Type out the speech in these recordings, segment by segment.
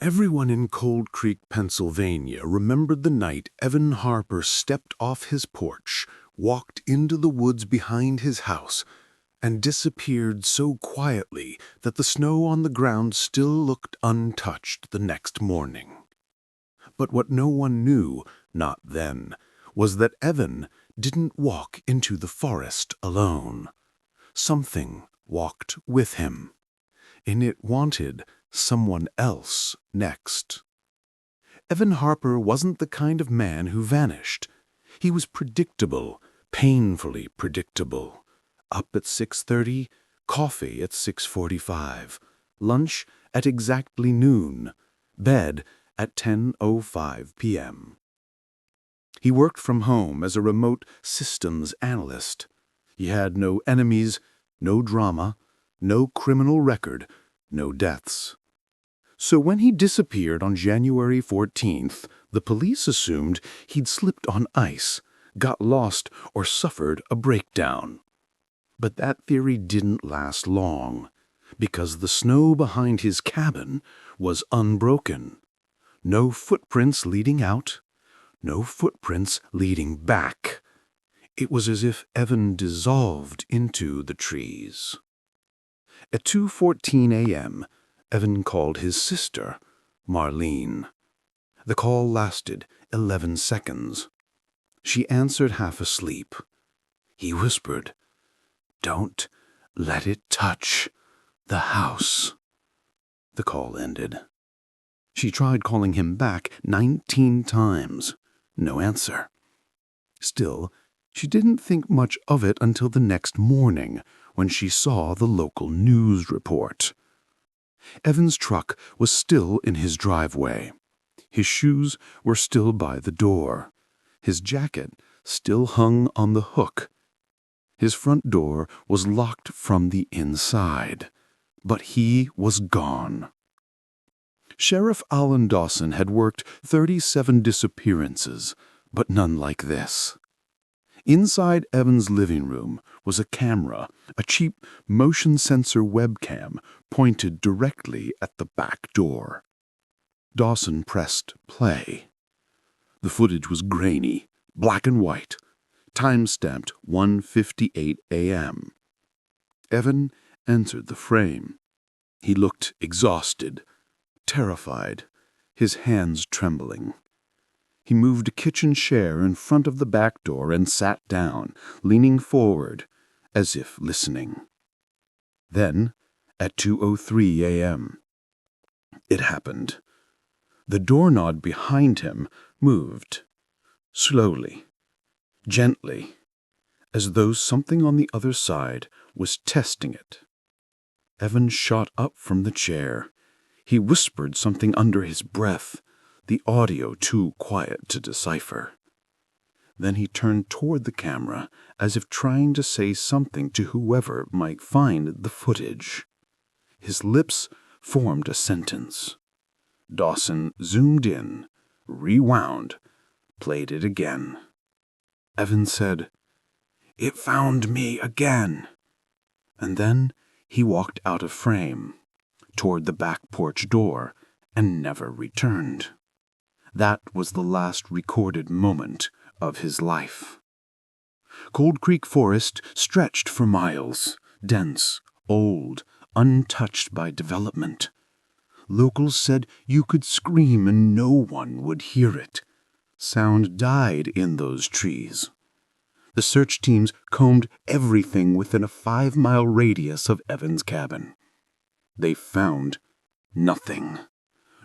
Everyone in Cold Creek, Pennsylvania remembered the night Evan Harper stepped off his porch, walked into the woods behind his house, and disappeared so quietly that the snow on the ground still looked untouched the next morning. But what no one knew, not then, was that Evan didn't walk into the forest alone. Something walked with him, and it wanted someone else next. Evan Harper wasn't the kind of man who vanished. He was predictable, painfully predictable. Up at 6:30, coffee at 6:45, lunch at exactly noon, bed at 10:05 p.m. He worked from home as a remote systems analyst. He had no enemies, no drama, no criminal record, no deaths. So when he disappeared on January 14th, the police assumed he'd slipped on ice, got lost, or suffered a breakdown. But that theory didn't last long, because the snow behind his cabin was unbroken. No footprints leading out, no footprints leading back. It was as if Evan dissolved into the trees. At 2:14 a.m., Evan called his sister, Marlene. The call lasted 11 seconds. She answered half asleep. He whispered, "Don't let it touch the house." The call ended. She tried calling him back 19 times. No answer. Still, she didn't think much of it until the next morning, when she saw the local news report. Evan's truck was still in his driveway. His shoes were still by the door. His jacket still hung on the hook. His front door was locked from the inside, but he was gone. Sheriff Alan Dawson had worked 37 disappearances, but none like this. Inside Evan's living room was a camera, a cheap motion sensor webcam pointed directly at the back door. Dawson pressed play. The footage was grainy, black and white, time-stamped 1:58 a.m. Evan entered the frame. He looked exhausted, terrified, his hands trembling. He moved a kitchen chair in front of the back door and sat down, leaning forward, as if listening. Then, at 2:03 a.m., it happened. The doorknob behind him moved, slowly, gently, as though something on the other side was testing it. Evan shot up from the chair. He whispered something under his breath, the audio too quiet to decipher. Then he turned toward the camera, as if trying to say something to whoever might find the footage. His lips formed a sentence. Dawson zoomed in, rewound, played it again. Evan said, "It found me again." And then he walked out of frame, toward the back porch door, and never returned. That was the last recorded moment of his life. Cold Creek Forest stretched for miles, dense, old, untouched by development. Locals said you could scream and no one would hear it. Sound died in those trees. The search teams combed everything within a 5-mile radius of Evan's cabin. They found nothing.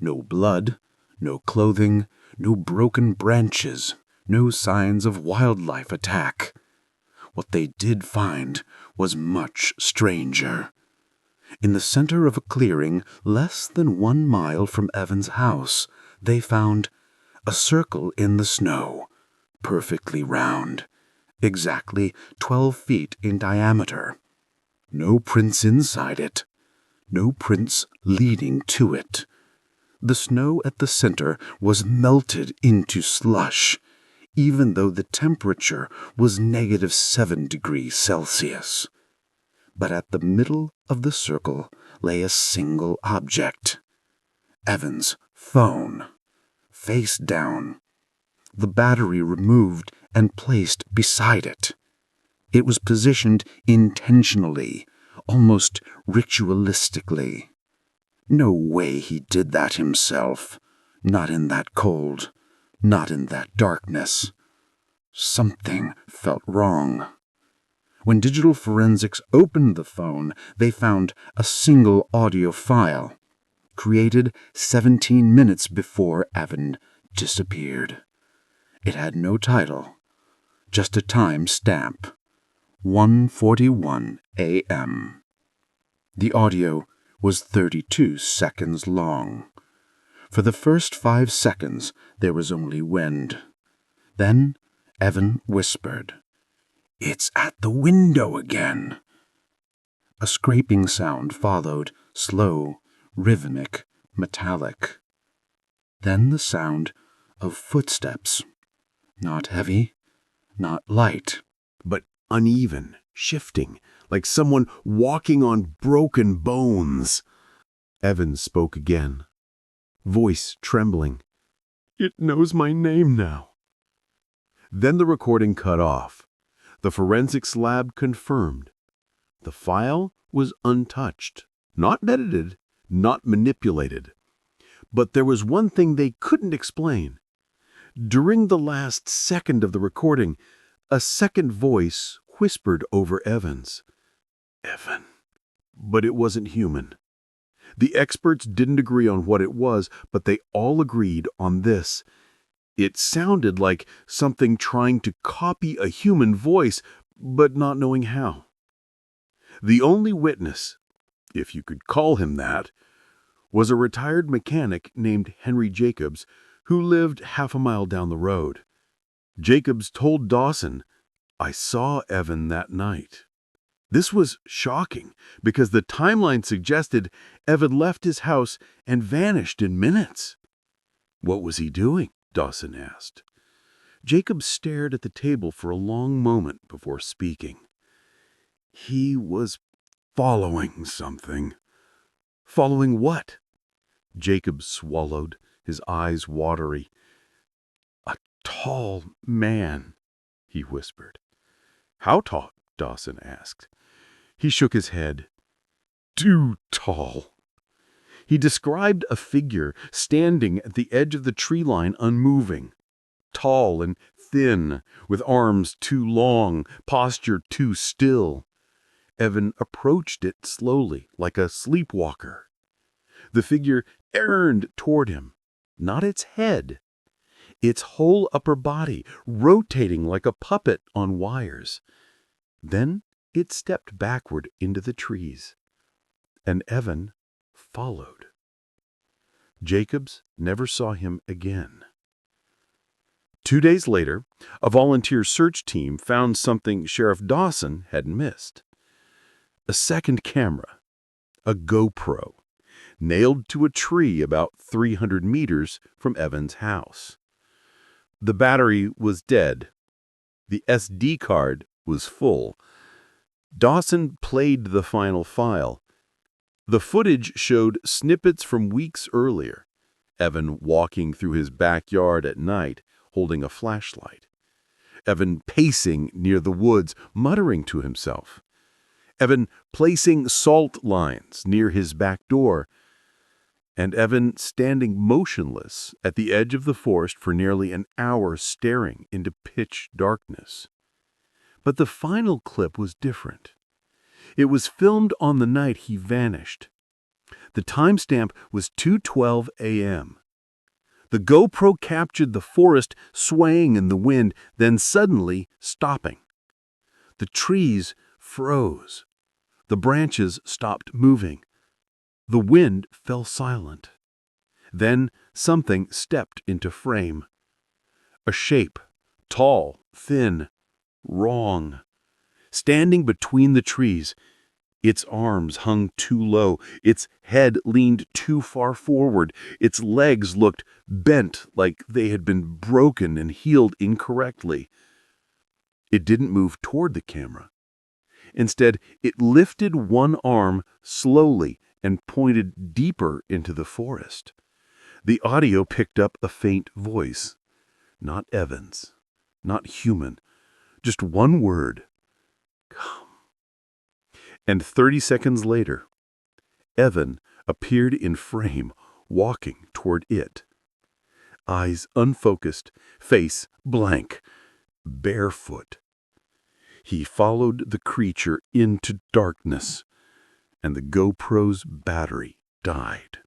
No blood, no clothing, no broken branches, no signs of wildlife attack. What they did find was much stranger. In the center of a clearing less than 1 mile from Evan's house, they found a circle in the snow, perfectly round, exactly 12 feet in diameter. No prints inside it, no prints leading to it. The snow at the center was melted into slush, even though the temperature was -7 degrees Celsius. But at the middle of the circle lay a single object, Evan's phone, face down, the battery removed and placed beside it. It was positioned intentionally, almost ritualistically. No way he did that himself. Not in that cold. Not in that darkness. Something felt wrong. When digital forensics opened the phone, they found a single audio file, created 17 minutes before Evan disappeared. It had no title, just a time stamp, 1:41 a.m. The audio was 32 seconds long. For the first 5 seconds, there was only wind. Then Evan whispered, "It's at the window again." A scraping sound followed, slow, rhythmic, metallic. Then the sound of footsteps. Not heavy, not light, but uneven, shifting, like someone walking on broken bones. Evan spoke again, voice trembling. "It knows my name now." Then the recording cut off. The forensics lab confirmed. The file was untouched, not edited, not manipulated. But there was one thing they couldn't explain. During the last second of the recording, a second voice whispered over Evan's. "Evan." But it wasn't human. The experts didn't agree on what it was, but they all agreed on this. It sounded like something trying to copy a human voice, but not knowing how. The only witness, if you could call him that, was a retired mechanic named Henry Jacobs, who lived half a mile down the road. Jacobs told Dawson, "I saw Evan that night." This was shocking because the timeline suggested Evan left his house and vanished in minutes. "What was he doing?" Dawson asked. Jacobs stared at the table for a long moment before speaking. "He was following something." "Following what?" Jacobs swallowed, his eyes watery. "A tall man," he whispered. "How tall?" Dawson asked. He shook his head. "Too tall." He described a figure standing at the edge of the tree line unmoving. Tall and thin, with arms too long, posture too still. Evan approached it slowly, like a sleepwalker. The figure turned toward him, not its head, its whole upper body, rotating like a puppet on wires. Then it stepped backward into the trees, and Evan followed. Jacobs never saw him again. 2 days later, a volunteer search team found something Sheriff Dawson had missed. A second camera, a GoPro, nailed to a tree about 300 meters from Evan's house. The battery was dead. The SD card was full. Dawson played the final file. The footage showed snippets from weeks earlier. Evan walking through his backyard at night, holding a flashlight. Evan pacing near the woods, muttering to himself. Evan placing salt lines near his back door. And Evan standing motionless at the edge of the forest for nearly an hour, staring into pitch darkness. But the final clip was different. It was filmed on the night he vanished. The timestamp was 2:12 a.m. The GoPro captured the forest swaying in the wind, then suddenly stopping. The trees froze. The branches stopped moving. The wind fell silent. Then something stepped into frame. A shape, tall, thin, wrong. Standing between the trees, its arms hung too low, its head leaned too far forward, its legs looked bent like they had been broken and healed incorrectly. It didn't move toward the camera. Instead, it lifted one arm slowly and pointed deeper into the forest. The audio picked up a faint voice. Not Evan's, not human, just one word. Come. And 30 seconds later, Evan appeared in frame, walking toward it. Eyes unfocused, face blank, barefoot. He followed the creature into darkness, and the GoPro's battery died.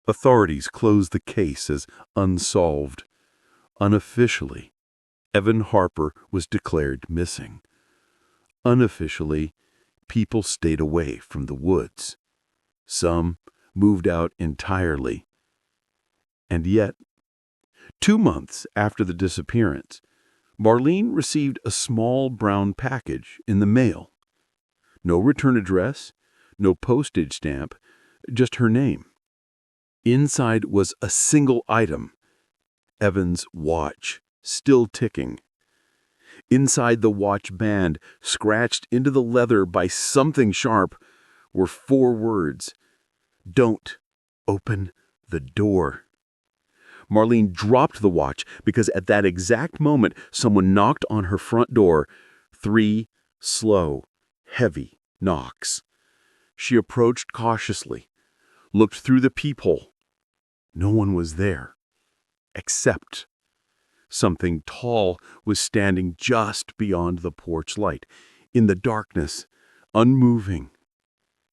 Authorities closed the case as unsolved. Unofficially, Evan Harper was declared missing. Unofficially, people stayed away from the woods. Some moved out entirely. And yet, 2 months after the disappearance, Marlene received a small brown package in the mail. No return address, no postage stamp, just her name. Inside was a single item, Evan's watch, still ticking. Inside the watch band, scratched into the leather by something sharp, were 4 words. Don't open the door. Marlene dropped the watch because at that exact moment, someone knocked on her front door. 3 slow, heavy knocks. She approached cautiously, looked through the peephole. No one was there, except something tall was standing just beyond the porch light, in the darkness, unmoving,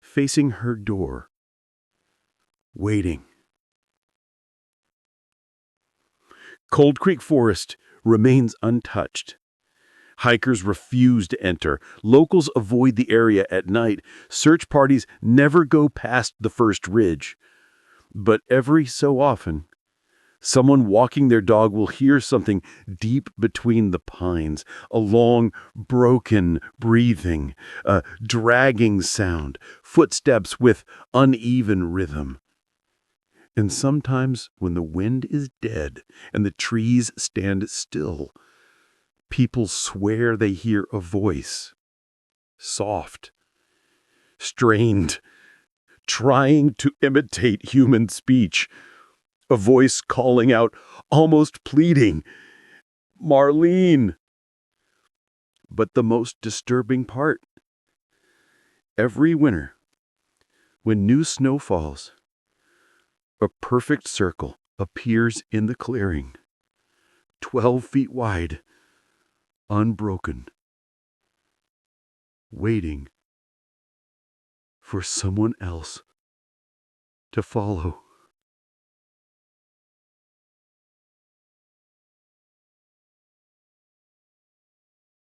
facing her door, waiting. Cold Creek Forest remains untouched. Hikers refuse to enter. Locals avoid the area at night. Search parties never go past the first ridge. But every so often, someone walking their dog will hear something deep between the pines, a long, broken breathing, a dragging sound, footsteps with uneven rhythm. And sometimes when the wind is dead and the trees stand still, people swear they hear a voice, soft, strained, trying to imitate human speech, a voice calling out, almost pleading, Marlene. But the most disturbing part, every winter, when new snow falls, a perfect circle appears in the clearing, 12 feet wide, unbroken, waiting for someone else to follow.